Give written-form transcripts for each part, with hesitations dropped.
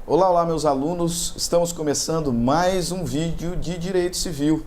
Olá, olá meus alunos, estamos começando mais um vídeo de Direito Civil,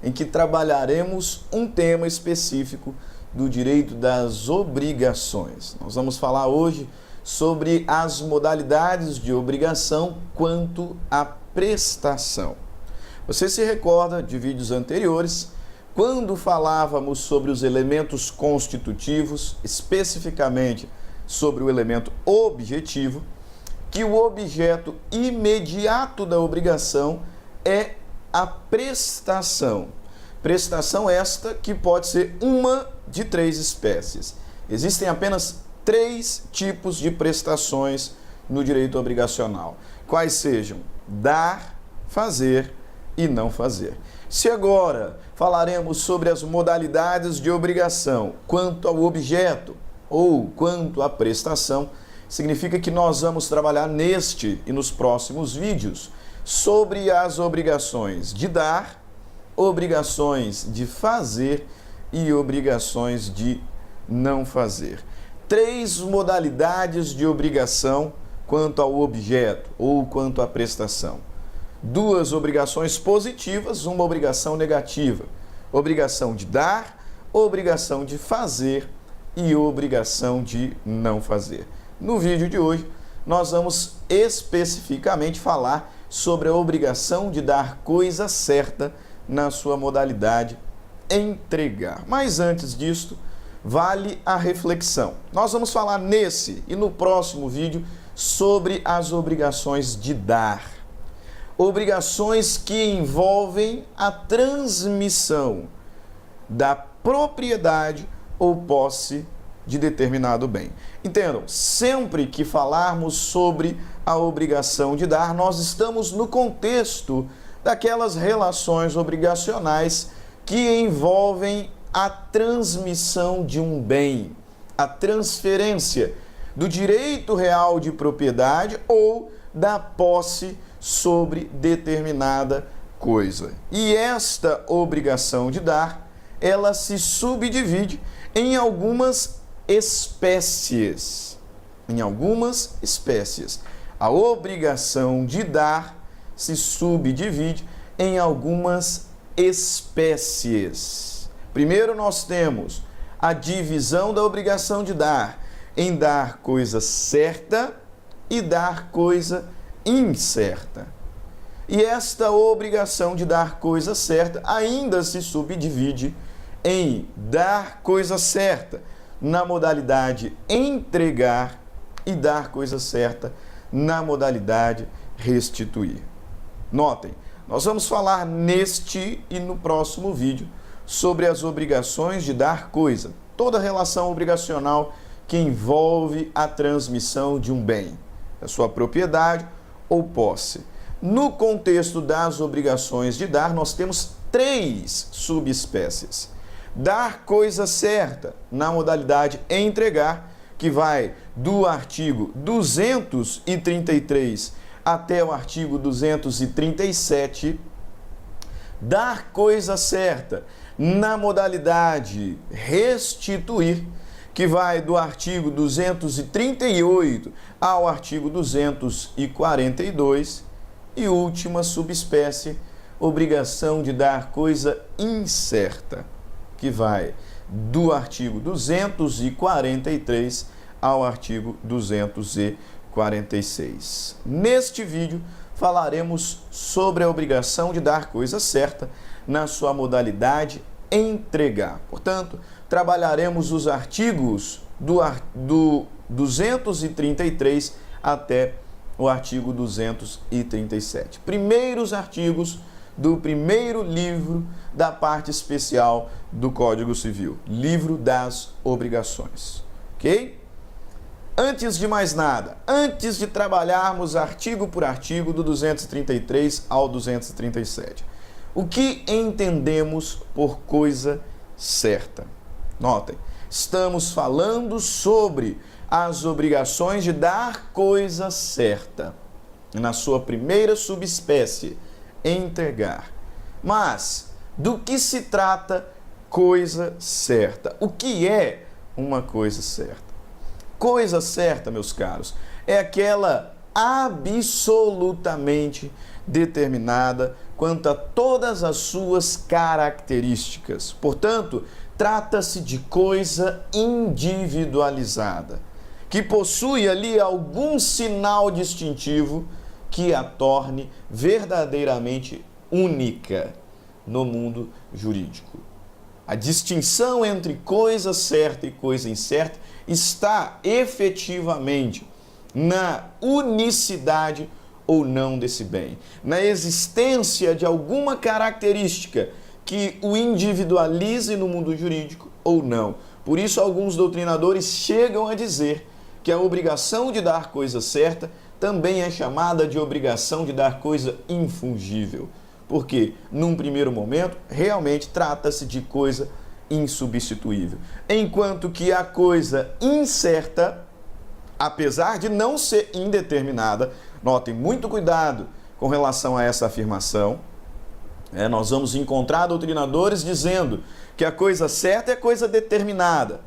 em que trabalharemos um tema específico do direito das obrigações. Nós vamos falar hoje sobre as modalidades de obrigação quanto à prestação. Você se recorda de vídeos anteriores, quando falávamos sobre os elementos constitutivos, especificamente sobre o elemento objetivo, que o objeto imediato da obrigação é a prestação. Prestação esta que pode ser uma de três espécies. Existem apenas três tipos de prestações no direito obrigacional. Quais sejam? Dar, fazer e não fazer. Se agora falaremos sobre as modalidades de obrigação quanto ao objeto ou quanto à prestação, significa que nós vamos trabalhar neste e nos próximos vídeos sobre as obrigações de dar, obrigações de fazer e obrigações de não fazer. Três modalidades de obrigação quanto ao objeto ou quanto à prestação. Duas obrigações positivas, uma obrigação negativa. Obrigação de dar, obrigação de fazer e obrigação de não fazer. No vídeo de hoje, nós vamos especificamente falar sobre a obrigação de dar coisa certa na sua modalidade entregar. Mas antes disto, vale a reflexão. Nós vamos falar nesse e no próximo vídeo sobre as obrigações de dar. Obrigações que envolvem a transmissão da propriedade ou posse de determinado bem. Entendam, sempre que falarmos sobre a obrigação de dar, nós estamos no contexto daquelas relações obrigacionais que envolvem a transmissão de um bem, a transferência do direito real de propriedade ou da posse sobre determinada coisa. E esta obrigação de dar, ela se subdivide em algumas espécies. Em algumas espécies. A obrigação de dar se subdivide em algumas espécies. Primeiro nós temos a divisão da obrigação de dar em dar coisa certa e dar coisa incerta. E esta obrigação de dar coisa certa ainda se subdivide em dar coisa certa na modalidade entregar e dar coisa certa na modalidade restituir. Notem, nós vamos falar neste e no próximo vídeo sobre as obrigações de dar coisa, toda relação obrigacional que envolve a transmissão de um bem, da sua propriedade ou posse. No contexto das obrigações de dar, nós temos três subespécies. Dar coisa certa na modalidade entregar, que vai do artigo 233 até o artigo 237. Dar coisa certa na modalidade restituir, que vai do artigo 238 ao artigo 242. E última subespécie, obrigação de dar coisa incerta, que vai do artigo 243 ao artigo 246. Neste vídeo, falaremos sobre a obrigação de dar coisa certa na sua modalidade entregar. Portanto, trabalharemos os artigos do 233 até o artigo 237. Primeiros artigos do primeiro livro da parte especial do Código Civil, Livro das Obrigações. Ok? Antes de mais nada, antes de trabalharmos artigo por artigo do 233 ao 237, o que entendemos por coisa certa? Notem, estamos falando sobre as obrigações de dar coisa certa, na sua primeira subespécie, entregar. Mas, do que se trata coisa certa? O que é uma coisa certa? Coisa certa, meus caros, é aquela absolutamente determinada quanto a todas as suas características. Portanto, trata-se de coisa individualizada, que possui ali algum sinal distintivo que a torne verdadeiramente única no mundo jurídico. A distinção entre coisa certa e coisa incerta está efetivamente na unicidade ou não desse bem, na existência de alguma característica que o individualize no mundo jurídico ou não. Por isso, alguns doutrinadores chegam a dizer que a obrigação de dar coisa certa também é chamada de obrigação de dar coisa infungível, porque, num primeiro momento, realmente trata-se de coisa insubstituível, enquanto que a coisa incerta, apesar de não ser indeterminada, notem muito cuidado com relação a essa afirmação, nós vamos encontrar doutrinadores dizendo que a coisa certa é coisa determinada.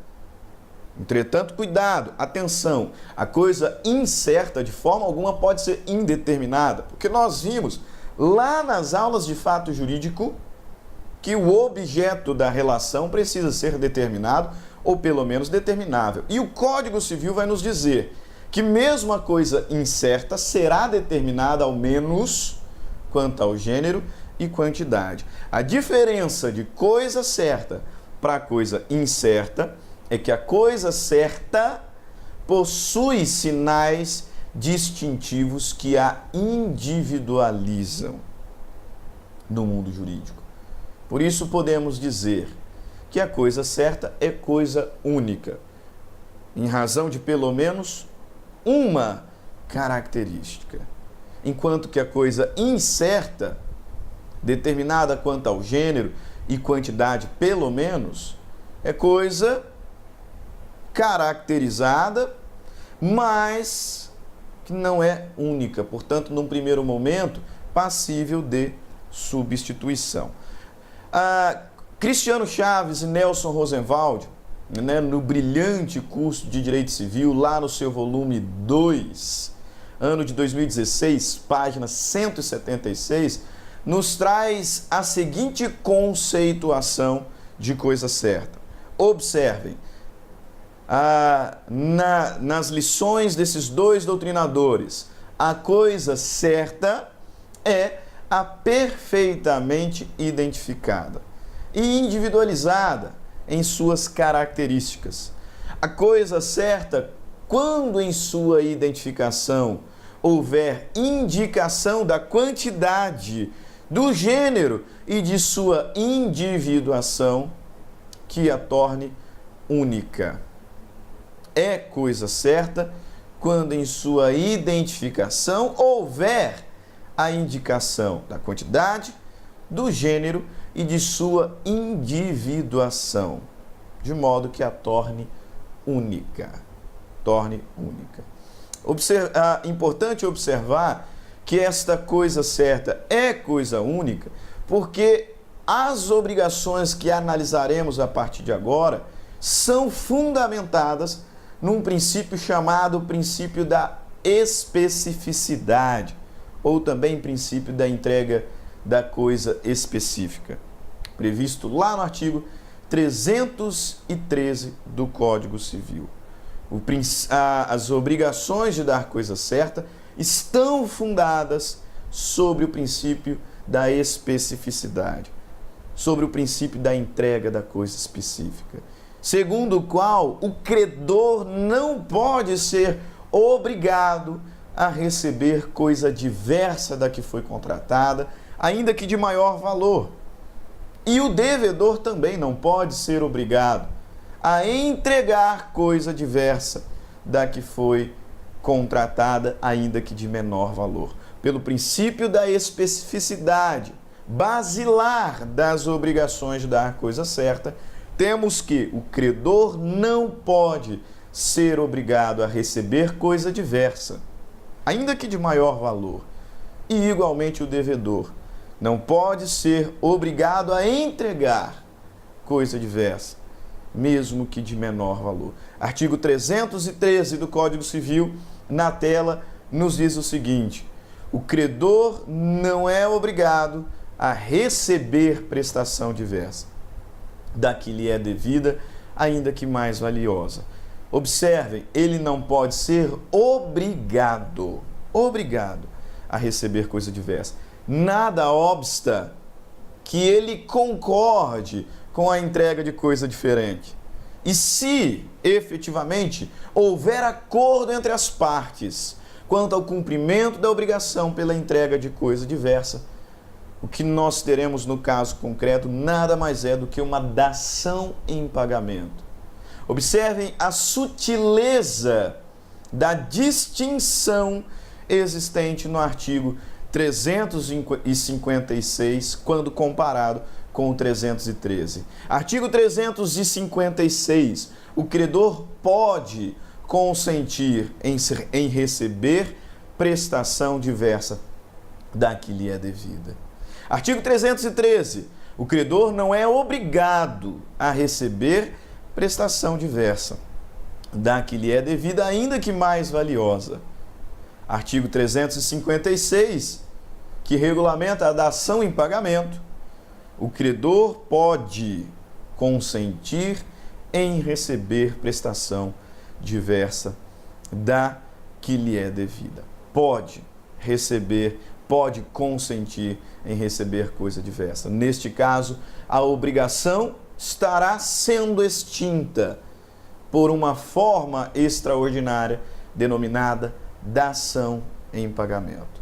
Entretanto, cuidado, atenção, a coisa incerta de forma alguma pode ser indeterminada, porque nós vimos lá nas aulas de fato jurídico que o objeto da relação precisa ser determinado ou pelo menos determinável. E o Código Civil vai nos dizer que mesmo a coisa incerta será determinada ao menos quanto ao gênero e quantidade. A diferença de coisa certa para coisa incerta é que a coisa certa possui sinais distintivos que a individualizam no mundo jurídico. Por isso podemos dizer que a coisa certa é coisa única, em razão de pelo menos uma característica, enquanto que a coisa incerta, determinada quanto ao gênero e quantidade pelo menos, é coisa caracterizada, mas que não é única, portanto, num primeiro momento, passível de substituição. Cristiano Chaves e Nelson Rosenwald, no brilhante curso de Direito Civil, lá no seu volume 2, ano de 2016, página 176, nos traz a seguinte conceituação de coisa certa. Observem, nas lições desses dois doutrinadores, a coisa certa é a perfeitamente identificada e individualizada em suas características. A coisa certa, quando em sua identificação houver indicação da quantidade, do gênero e de sua individuação, que a torne única. É coisa certa quando em sua identificação houver a indicação da quantidade, do gênero e de sua individuação, de modo que a torne única. Torne única. Importante observar que esta coisa certa é coisa única, porque as obrigações que analisaremos a partir de agora são fundamentadas num princípio chamado princípio da especificidade, ou também princípio da entrega da coisa específica, previsto lá no artigo 313 do Código Civil. As obrigações de dar coisa certa estão fundadas sobre o princípio da especificidade, sobre o princípio da entrega da coisa específica, segundo o qual o credor não pode ser obrigado a receber coisa diversa da que foi contratada, ainda que de maior valor. E o devedor também não pode ser obrigado a entregar coisa diversa da que foi contratada, ainda que de menor valor. Pelo princípio da especificidade basilar das obrigações de dar coisa certa, temos que o credor não pode ser obrigado a receber coisa diversa, ainda que de maior valor. E igualmente o devedor não pode ser obrigado a entregar coisa diversa, mesmo que de menor valor. Artigo 313 do Código Civil, na tela, nos diz o seguinte: o credor não é obrigado a receber prestação diversa da que lhe é devida, ainda que mais valiosa. Observem, ele não pode ser obrigado a receber coisa diversa. Nada obsta que ele concorde com a entrega de coisa diferente. E se, efetivamente, houver acordo entre as partes quanto ao cumprimento da obrigação pela entrega de coisa diversa, o que nós teremos no caso concreto nada mais é do que uma dação em pagamento. Observem a sutileza da distinção existente no artigo 356, quando comparado com o 313. Artigo 356. O credor pode consentir em receber prestação diversa da que lhe é devida. Artigo 313. O credor não é obrigado a receber prestação diversa da que lhe é devida, ainda que mais valiosa. Artigo 356, que regulamenta a dação em pagamento. O credor pode consentir em receber prestação diversa da que lhe é devida. Pode receber, pode consentir em receber coisa diversa. Neste caso, a obrigação estará sendo extinta por uma forma extraordinária denominada dação em pagamento.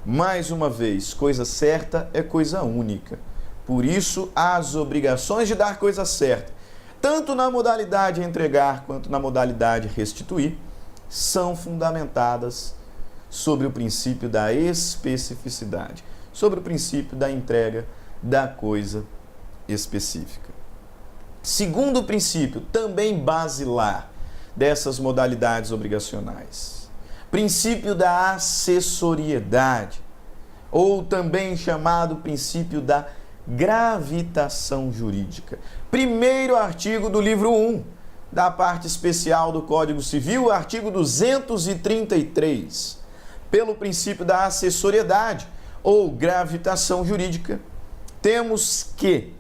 Mais uma vez, coisa certa é coisa única. Por isso, as obrigações de dar coisa certa, tanto na modalidade entregar quanto na modalidade restituir, são fundamentadas sobre o princípio da especificidade, sobre o princípio da entrega da coisa específica. Segundo princípio, também basilar dessas modalidades obrigacionais, princípio da acessoriedade, ou também chamado princípio da gravitação jurídica. Primeiro artigo do livro 1 da parte especial do Código Civil, artigo 233. Pelo princípio da acessoriedade ou gravitação jurídica, temos que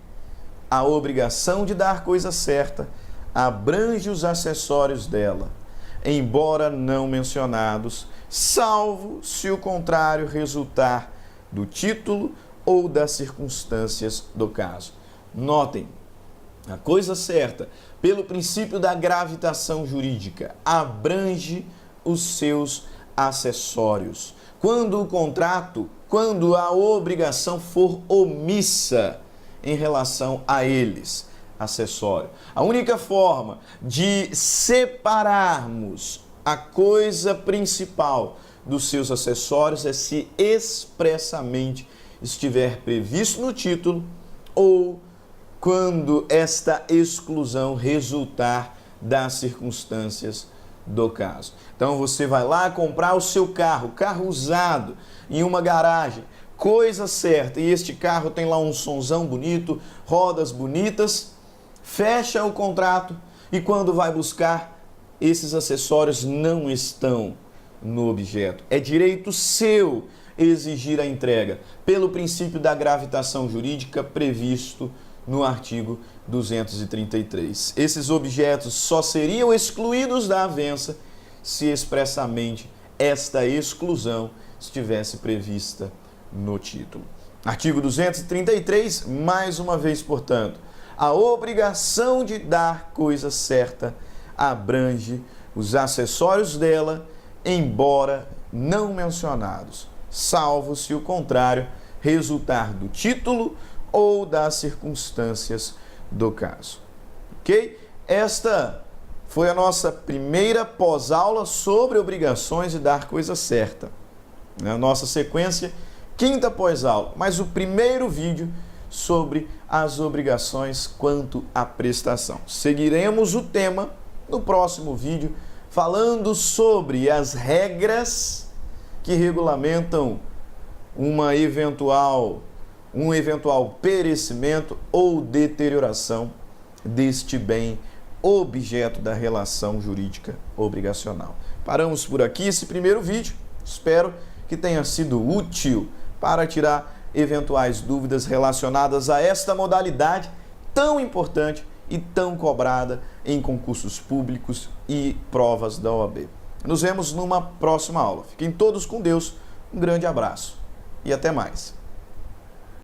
a obrigação de dar coisa certa abrange os acessórios dela, embora não mencionados, salvo se o contrário resultar do título ou das circunstâncias do caso. Notem, a coisa certa, pelo princípio da gravitação jurídica, abrange os seus acessórios. Quando o contrato, quando a obrigação for omissa em relação a eles, acessório. A única forma de separarmos a coisa principal dos seus acessórios é se expressamente estiver previsto no título ou quando esta exclusão resultar das circunstâncias do caso. Então você vai lá comprar o seu carro usado em uma garagem, coisa certa, e este carro tem lá um sonzão bonito, rodas bonitas, fecha o contrato e quando vai buscar, esses acessórios não estão no objeto. É direito seu exigir a entrega, pelo princípio da gravitação jurídica previsto no artigo 233. Esses objetos só seriam excluídos da avença se expressamente esta exclusão estivesse prevista no título. Artigo 233, mais uma vez, portanto, a obrigação de dar coisa certa abrange os acessórios dela, embora não mencionados, salvo se o contrário resultar do título ou das circunstâncias do caso. Ok? Esta foi a nossa primeira pós-aula sobre obrigações de dar coisa certa. Na nossa sequência, quinta pós-aula, mas o primeiro vídeo sobre as obrigações quanto à prestação. Seguiremos o tema no próximo vídeo, falando sobre as regras que regulamentam um eventual perecimento ou deterioração deste bem objeto da relação jurídica obrigacional. Paramos por aqui esse primeiro vídeo. Espero que tenha sido útil para tirar eventuais dúvidas relacionadas a esta modalidade tão importante e tão cobrada em concursos públicos e provas da OAB. Nos vemos numa próxima aula. Fiquem todos com Deus. Um grande abraço e até mais.